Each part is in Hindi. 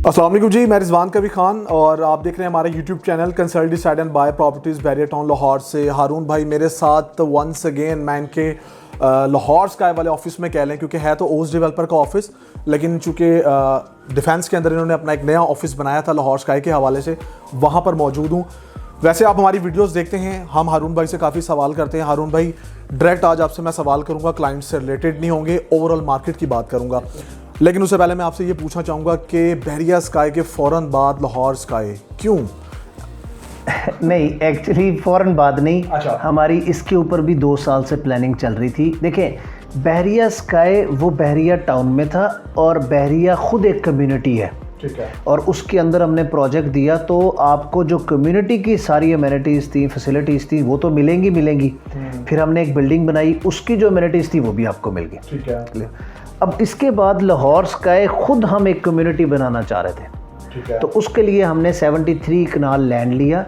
अस्सलाम वालेकुम जी, मैं रिजवान कबीर खान और आप देख रहे हैं हमारा YouTube channel consult decide and buy properties Bahria Town Lahore से। हारून भाई मेरे साथ वंस अगेन मैं इनके लाहौर स्काई वाले ऑफिस में कह लें, क्योंकि है तो ओस डेवलपर का ऑफिस, लेकिन चूँकि डिफेंस के अंदर इन्होंने अपना एक नया ऑफिस बनाया था लाहौर स्काई के हवाले से, वहाँ पर मौजूद हूँ। वैसे आप हमारी वीडियोस देखते हैं, हम हारून भाई से काफ़ी सवाल करते हैं। हारून भाई डायरेक्ट आज आपसे मैं सवाल करूँगा, क्लाइंट से रिलेटेड नहीं होंगे, ओवरऑल मार्केट की बात करूँगा। लेकिन उससे पहले मैं आपसे ये पूछना चाहूँगा कि बैरियर स्काई के फ़ौरन बाद लाहौर स्काई क्यों? नहीं, एक्चुअली फ़ौरन बाद नहीं। अच्छा। हमारी इसके ऊपर भी 2 साल से प्लानिंग चल रही थी। देखें, बहरिया स्काई वो बहरिया टाउन में था और बहरिया ख़ुद एक कम्युनिटी है, ठीक है, और उसके अंदर हमने प्रोजेक्ट दिया तो आपको जो कम्युनिटी की सारी अमेनिटीज़ थी, फैसिलिटीज़ थी, वो तो मिलेंगी। फिर हमने एक बिल्डिंग बनाई, उसकी जो अमेनिटीज़ थी वो भी आपको मिल गई। ठीक है। अब इसके बाद लाहौर स्काई ख़ुद हम एक कम्युनिटी बनाना चाह रहे थे, ठीक है। तो उसके लिए हमने 73 कनाल लैंड लिया।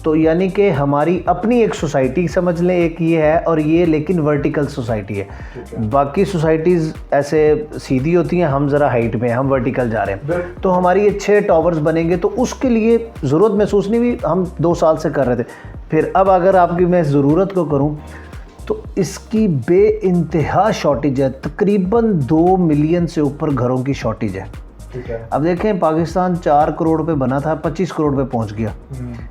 तो यानी कि हमारी अपनी एक सोसाइटी समझ लें, एक ये है, और ये लेकिन वर्टिकल सोसाइटी है। बाकी सोसाइटीज़ ऐसे सीधी होती हैं, हम ज़रा हाइट में, हम वर्टिकल जा रहे हैं। तो हमारी ये 6 टावर्स बनेंगे, तो उसके लिए ज़रूरत महसूस नहीं हुई, हम 2 साल से कर रहे थे। फिर अब अगर आपकी मैं ज़रूरत को करूँ तो इसकी बेइंतहा शॉर्टेज है, तकरीबन 2 मिलियन से ऊपर घरों की शॉर्टेज है। अब देखें, पाकिस्तान 4 करोड़ पे बना था, 25 करोड़ पे पहुंच गया।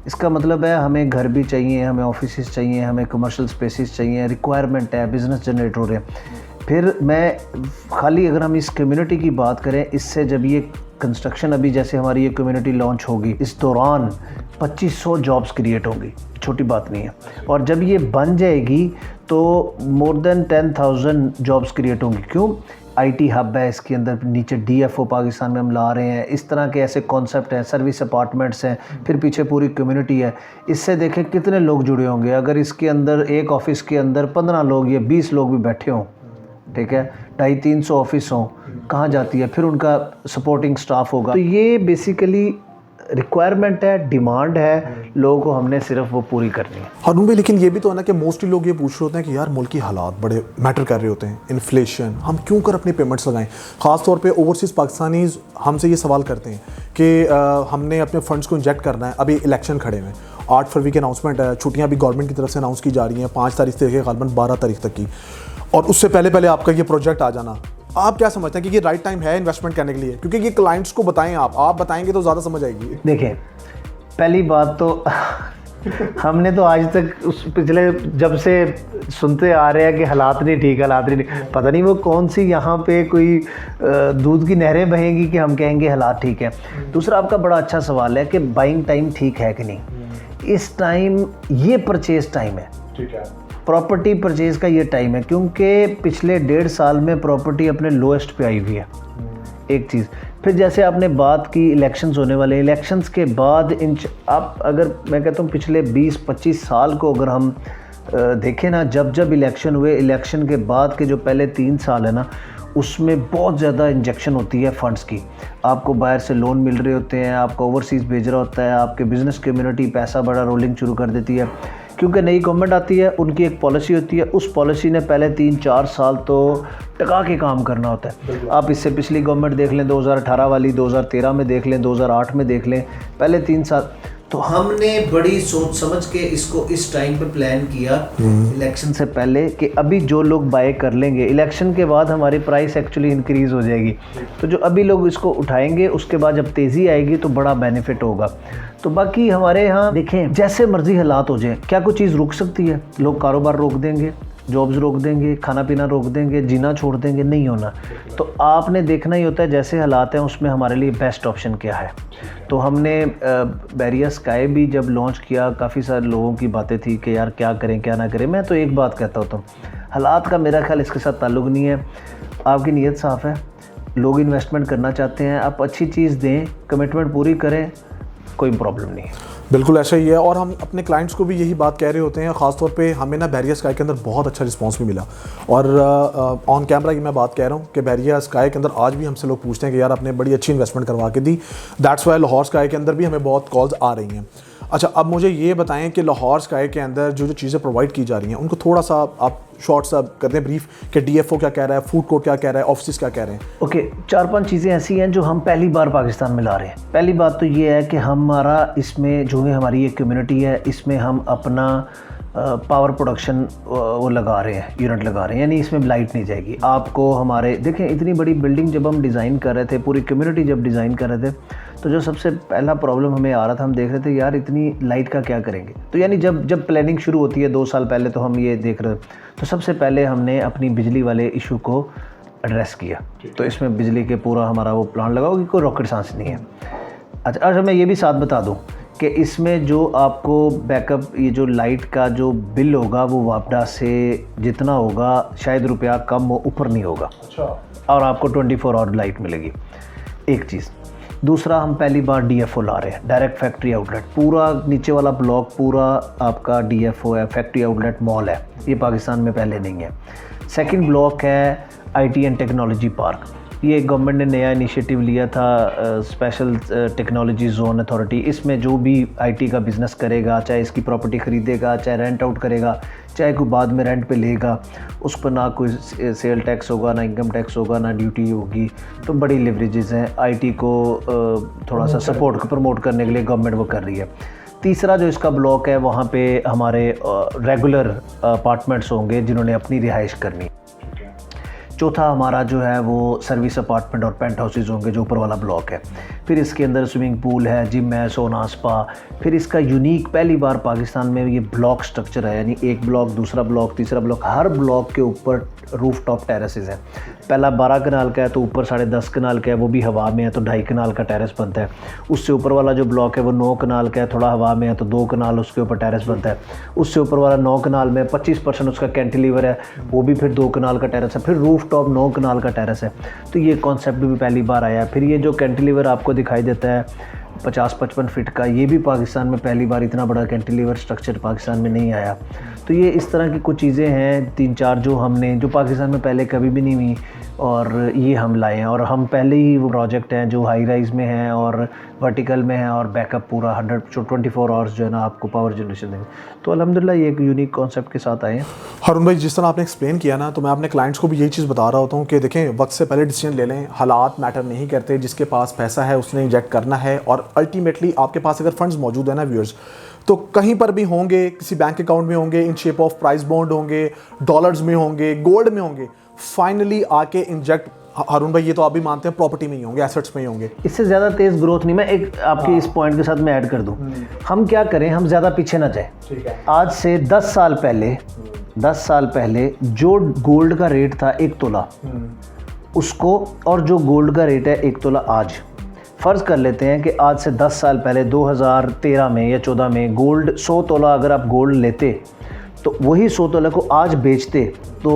इसका मतलब है हमें घर भी चाहिए, हमें ऑफिसेस चाहिए, हमें कमर्शियल स्पेसेस चाहिए, रिक्वायरमेंट है, बिज़नेस जनरेट हो रहे हैं। फिर मैं खाली अगर हम इस कम्युनिटी की बात करें, इससे जब ये कंस्ट्रक्शन, अभी जैसे हमारी ये कम्युनिटी लॉन्च होगी, इस दौरान 2500 जॉब्स क्रिएट होंगी, छोटी बात नहीं है। और जब ये बन जाएगी तो मोर देन 10,000 जॉब्स क्रिएट होंगी। क्यों? आईटी हब है इसके अंदर, नीचे डीएफओ पाकिस्तान में हम ला रहे हैं, इस तरह के ऐसे कॉन्सेप्ट हैं, सर्विस अपार्टमेंट्स हैं, फिर पीछे पूरी कम्युनिटी है। इससे देखें कितने लोग जुड़े होंगे। अगर इसके अंदर एक ऑफिस के अंदर 15 लोग या 20 लोग भी बैठे हों, ठीक है, 250-300 ऑफिस हों, कहाँ जाती है? फिर उनका सपोर्टिंग स्टाफ होगा। तो ये बेसिकली रिक्वायरमेंट है, डिमांड है, लोगों को हमने सिर्फ वो पूरी करनी है। हारून भाई, लेकिन ये भी तो है ना कि मोस्टली लोग ये पूछ रहे होते हैं कि यार मुल्क की हालात बड़े मैटर कर रहे होते हैं, इन्फ्लेशन, हम क्यों कर अपनी पेमेंट्स लगाएं। ख़ास तौर पे ओवरसीज़ पाकिस्तानीज़ हमसे ये सवाल करते हैं कि हमने अपने फंड्स को इंजेक्ट करना है। अभी इलेक्शन खड़े हुए हैं, 8 फरवरी की अनाउंसमेंट है, छुट्टियाँ भी गवर्नमेंट की तरफ से अनाउंस की जा रही हैं 5 तारीख से लेकर ग़ालिबन 12 तारीख तक की, और उससे पहले आपका ये प्रोजेक्ट आ जाना, आप क्या समझते हैं कि ये राइट टाइम है इन्वेस्टमेंट करने के लिए? क्योंकि ये क्लाइंट्स को बताएं, आप बताएंगे तो ज़्यादा समझ आएगी। देखें, पहली बात तो हमने तो आज तक उस पिछले जब से सुनते आ रहे हैं कि हालात नहीं ठीक, पता नहीं वो कौन सी यहाँ पे कोई दूध की नहरें बहेंगी कि हम कहेंगे हालात ठीक है। दूसरा, आपका बड़ा अच्छा सवाल है कि बाइंग टाइम ठीक है कि नहीं। इस टाइम ये परचेज टाइम है, ठीक है, प्रॉपर्टी परचेज का ये टाइम है, क्योंकि पिछले 1.5 साल में प्रॉपर्टी अपने लोएस्ट पे आई हुई है, एक चीज़। फिर जैसे आपने बात की इलेक्शंस होने वाले, इलेक्शंस के बाद आप अगर मैं कहता हूँ पिछले 20-25 साल को अगर हम देखें ना, जब इलेक्शन हुए, इलेक्शन के बाद के जो पहले 3 साल है ना, उसमें बहुत ज़्यादा इंजेक्शन होती है फ़ंड्स की। आपको बाहर से लोन मिल रहे होते हैं, आपको ओवरसीज़ भेज रहा होता है, आपके बिज़नेस कम्युनिटी पैसा बड़ा रोलिंग शुरू कर देती है, क्योंकि नई गवर्नमेंट आती है, उनकी एक पॉलिसी होती है, उस पॉलिसी ने पहले 3-4 साल तो टका के काम करना होता है। आप इससे पिछली गवर्नमेंट देख लें, 2018 वाली, 2013 में देख लें, 2008 में देख लें, पहले 3 साल। तो हमने बड़ी सोच समझ के इसको इस टाइम पे प्लान किया इलेक्शन से पहले कि अभी जो लोग बाय कर लेंगे, इलेक्शन के बाद हमारी प्राइस एक्चुअली इंक्रीज़ हो जाएगी, तो जो अभी लोग इसको उठाएंगे, उसके बाद जब तेज़ी आएगी तो बड़ा बेनिफिट होगा। तो बाकी हमारे यहाँ देखें, जैसे मर्जी हालात हो जाए, क्या कोई चीज़ रुक सकती है? लोग कारोबार रोक देंगे, जॉब्स रोक देंगे, खाना पीना रोक देंगे, जीना छोड़ देंगे? नहीं होना। तो आपने देखना ही होता है जैसे हालात हैं उसमें हमारे लिए बेस्ट ऑप्शन क्या है। तो हमने बैरियर स्काई भी जब लॉन्च किया, काफ़ी सारे लोगों की बातें थी कि यार क्या करें क्या ना करें। मैं तो एक बात कहता होता हूँ, हालात का मेरा ख्याल इसके साथ ताल्लुक़ नहीं है। आपकी नीयत साफ़ है, लोग इन्वेस्टमेंट करना चाहते हैं, आप अच्छी चीज़ दें, कमिटमेंट पूरी करें, कोई प्रॉब्लम नहीं है। बिल्कुल ऐसा ही है, और हम अपने क्लाइंट्स को भी यही बात कह रहे होते हैं। ख़ासतौर पे हमें ना बैरियर स्काई के अंदर बहुत अच्छा रिस्पांस भी मिला, और ऑन कैमरा ये मैं बात कह रहा हूँ कि बैरियर स्काई के अंदर आज भी हमसे लोग पूछते हैं कि यार आपने बड़ी अच्छी इन्वेस्टमेंट करवा के दी। दैट्स वाई लाहौर स्काई के अंदर भी हमें बहुत कॉल्स आ रही हैं। अच्छा, अब मुझे ये बताएं कि लाहौर स्काई के अंदर जो जो चीज़ें प्रोवाइड की जा रही हैं उनको थोड़ा सा आप शॉर्ट सा कर दें ब्रीफ, कि डीएफओ क्या कह रहा है, फूड कोर्ट क्या कह रहा है, ऑफिस क्या कह रहे हैं। ओके, 4-5 चीज़ें ऐसी हैं जो हम पहली बार पाकिस्तान में ला रहे हैं। पहली बात तो ये है कि हमारा इसमें जो है हमारी एक कम्युनिटी है, इसमें हम अपना पावर प्रोडक्शन वो लगा रहे हैं, यूनिट लगा रहे हैं, यानी इसमें लाइट नहीं जाएगी आपको। हमारे देखें, इतनी बड़ी बिल्डिंग जब हम डिज़ाइन कर रहे थे, पूरी कम्युनिटी जब डिज़ाइन कर रहे थे, तो जो सबसे पहला प्रॉब्लम हमें आ रहा था, हम देख रहे थे यार इतनी लाइट का क्या करेंगे। तो यानी जब प्लानिंग शुरू होती है 2 साल पहले, तो हम ये देख रहे, तो सबसे पहले हमने अपनी बिजली वाले इशू को एड्रेस किया। तो इसमें बिजली के पूरा हमारा वो प्लान लगाओ कि कोई रॉकेट साइंस नहीं है। अच्छा, मैं ये भी साथ बता दूँ कि इसमें जो आपको बैकअप, ये जो लाइट का जो बिल होगा वो वापडा से जितना होगा शायद रुपया कम हो, ऊपर नहीं होगा। अच्छा। और आपको 24 आवर लाइट मिलेगी, एक चीज़। दूसरा, हम पहली बार डीएफओ ला रहे हैं, डायरेक्ट फैक्ट्री आउटलेट। पूरा नीचे वाला ब्लॉक पूरा आपका डीएफओ है, फैक्ट्री आउटलेट मॉल है, ये पाकिस्तान में पहले नहीं है। सेकंड ब्लॉक है आईटी एंड टेक्नोलॉजी पार्क। ये गवर्नमेंट ने नया इनिशिएटिव लिया था, स्पेशल टेक्नोलॉजी जोन अथॉरिटी। इसमें जो भी आईटी का बिज़नेस करेगा, चाहे इसकी प्रॉपर्टी ख़रीदेगा, चाहे रेंट आउट करेगा, चाहे कोई बाद में रेंट पे लेगा, उस पर ना कोई सेल टैक्स होगा, ना इनकम टैक्स होगा, ना ड्यूटी होगी। तो बड़ी लिवरेजेस हैं आईटी को थोड़ा सा सपोर्ट प्रमोट करने के लिए गवर्नमेंट वो कर रही है। तीसरा जो इसका ब्लॉक है, वहाँ पे हमारे रेगुलर अपार्टमेंट्स होंगे जिन्होंने अपनी रिहाइश करनी। चौथा हमारा जो है वो सर्विस अपार्टमेंट और पेंट हाउसेज होंगे, जो ऊपर वाला ब्लॉक है। फिर इसके अंदर स्विमिंग पूल है, जिम है, सोना स्पा। फिर इसका यूनिक पहली बार पाकिस्तान में ये ब्लॉक स्ट्रक्चर है, यानी एक ब्लॉक, दूसरा ब्लॉक, तीसरा ब्लॉक, हर ब्लॉक के ऊपर रूफ टॉप टेरेसेस हैं। पहला 12 कनाल का है तो ऊपर 10.5 कनाल का है, वो भी हवा में है तो 2.5 कनाल का टेरेस बनता है। उससे ऊपर वाला जो ब्लॉक है वो 9 कनाल का है, थोड़ा हवा में है तो 2 कनाल उसके ऊपर टेरेस बनता है। उससे ऊपर वाला 9 कनाल में 25% उसका कैंटिलीवर है, वो भी फिर 2 कनाल का टेरेस है। फिर रूफ टॉप 9 कनाल का टेरेस है। तो ये कॉन्सेप्ट भी पहली बार आया है। फिर ये जो कैंटिलीवर आपको दिखाई देता है 50-55 फीट का, ये भी पाकिस्तान में पहली बार, इतना बड़ा कैंटिलीवर स्ट्रक्चर पाकिस्तान में नहीं आया। तो ये इस तरह की कुछ चीज़ें हैं 3-4 जो पाकिस्तान में पहले कभी भी नहीं हुई, और ये हम लाए हैं। और हम पहले ही वो प्रोजेक्ट हैं जो हाई राइज़ में हैं और वर्टिकल में हैं, और बैकअप पूरा 24 आवर्स जो है ना आपको पावर जनरेशन देंगे। तो अल्हम्दुलिल्लाह ये एक यूनिक कॉन्सेप्ट के साथ आए हैं। हारून भाई, जिस तरह आपने एक्सप्लेन किया ना, तो मैं अपने क्लाइंट्स को भी यही चीज़ बता रहा होता हूँ कि देखें, वक्त से पहले डिसीजन ले लें, हालात मैटर नहीं करते, जिसके पास पैसा है उसने इंजेक्ट करना है। और अल्टीमेटली आपके पास अगर फंड्स मौजूद है ना व्यूअर्स, तो कहीं पर भी होंगे, किसी बैंक अकाउंट में होंगे, in shape of price bond होंगे, डॉलर्स में होंगे, गोल्ड में होंगे, फाइनली आके इंजेक्ट, हारून भाई ये तो आप भी मानते हैं, प्रॉपर्टी में ही होंगे, एसेट्स में ही होंगे। इससे ज़्यादा तेज़ ग्रोथ नहीं। मैं एक आपके इस पॉइंट के साथ मैं ऐड कर दूं, हम क्या करें, हम ज़्यादा पीछे ना जाए। आज से 10 साल पहले जो गोल्ड का रेट था 1 तोला, उसको, और जो गोल्ड का रेट है 1 तोला आज, फ़र्ज़ कर लेते हैं कि आज से 10 साल पहले 2013 में या 14 में गोल्ड 100 तोला अगर आप गोल्ड लेते, तो वही 100 तोले को आज बेचते तो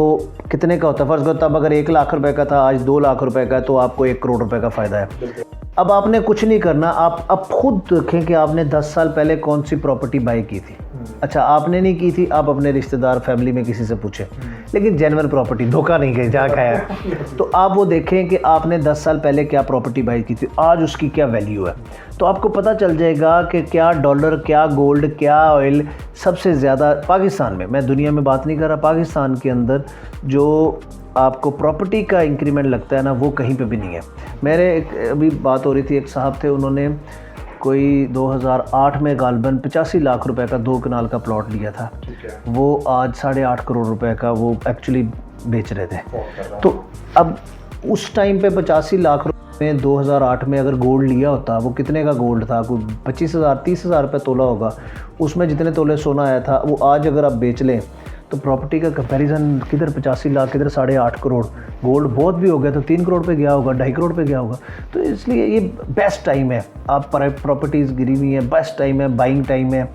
कितने का होता है? फ़र्ज़ करो तब अगर 1 लाख रुपए का था, आज 2 लाख रुपए का, तो आपको 1 करोड़ रुपए का फ़ायदा है। अब आपने कुछ नहीं करना, आप अब खुद देखें कि आपने 10 साल पहले कौन सी प्रॉपर्टी बाई की थी। अच्छा, आपने नहीं की थी, आप अपने रिश्तेदार, फैमिली में किसी से पूछें, लेकिन जेन्युइन प्रॉपर्टी, धोखा नहीं गई जहाँ खाया। तो आप वो देखें कि आपने 10 साल पहले क्या प्रॉपर्टी बाई की थी, आज उसकी क्या वैल्यू है। तो आपको पता चल जाएगा कि क्या डॉलर, क्या गोल्ड, क्या ऑयल सबसे ज़्यादा पाकिस्तान में, मैं दुनिया में बात नहीं कर रहा, पाकिस्तान के अंदर जो आपको प्रॉपर्टी का इंक्रीमेंट लगता है ना, वो कहीं पे भी नहीं है। मेरे अभी बात हो रही थी, एक साहब थे, उन्होंने कोई 2008 में गालबन 85 लाख रुपए का 2 कनाल का प्लॉट लिया था। वो आज 8.5 करोड़ रुपए का वो एक्चुअली बेच रहे थे। तो अब उस टाइम पे 85 लाख रुपए में 2008 में अगर गोल्ड लिया होता, वो कितने का गोल्ड था? कोई 25,000-30,000 रुपये तोला होगा। उसमें जितने तोले सोना आया था, वो आज अगर आप बेच लें तो प्रॉपर्टी का कंपैरिजन, किधर 85 लाख, किधर 8.5 करोड़। गोल्ड बहुत भी हो गया तो 3 करोड़ पे गया होगा, 2.5 करोड़ पे गया होगा। तो इसलिए ये बेस्ट टाइम है, आप प्रॉपर्टीज़ गिरी हुई है, बेस्ट टाइम है, बाइंग टाइम है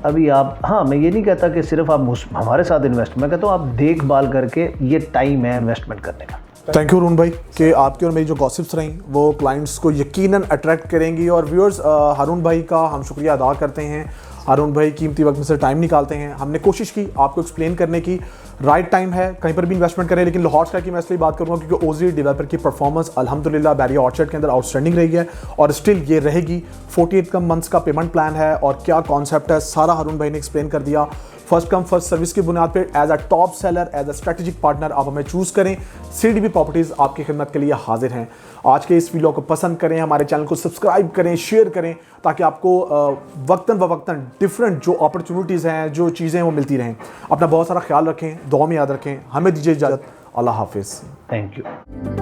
अभी आप। हाँ, मैं ये नहीं कहता कि सिर्फ आप हमारे साथ इन्वेस्ट, मैं कहता हूँ आप देखभाल करके, ये टाइम है इन्वेस्टमेंट करने का। थैंक यू हारून भाई कि आपकी और मेरी जो गॉसिप्स रहीं वो क्लाइंट्स को यकीनन अट्रैक्ट करेंगी। और व्यूअर्स, हारून भाई का हम शुक्रिया अदा करते हैं। हारून भाई कीमती वक्त में से टाइम निकालते हैं, हमने कोशिश की आपको एक्सप्लेन करने की। राइट टाइम है, कहीं पर भी इन्वेस्टमेंट करें, लेकिन लाहौर स्काई की मैं इसलिए बात करूँगा क्योंकि ओजी डेवलपर की परफॉर्मेंस अल्हम्दुलिल्लाह बैरिया ऑर्चर्ड के अंदर आउटस्टैंडिंग रही है और स्टिल ये रहेगी। 48 मंथ्स का पेमेंट प्लान है और क्या कॉन्सेप्ट है सारा हारून भाई ने एक्सप्लेन कर दिया। फर्स्ट कम फर्स्ट सर्विस की बुनियाद पर as a top seller, as a strategic partner आप हमें चूज़ करें। CDB प्रॉपर्टीज़ आपकी खिदमत के लिए हाजिर हैं। आज के इस वीडियो को पसंद करें, हमारे चैनल को सब्सक्राइब करें, शेयर करें, ताकि आपको वक्तन ब वक्तन डिफरेंट जो अपॉर्चुनिटीज़ हैं, जो चीज़ें हैं वो मिलती रहें। अपना बहुत सारा ख्याल रखें, दुआ में याद रखें। हमें दीजिए इजाज़त। अल्लाह हाफिज़। Thank you.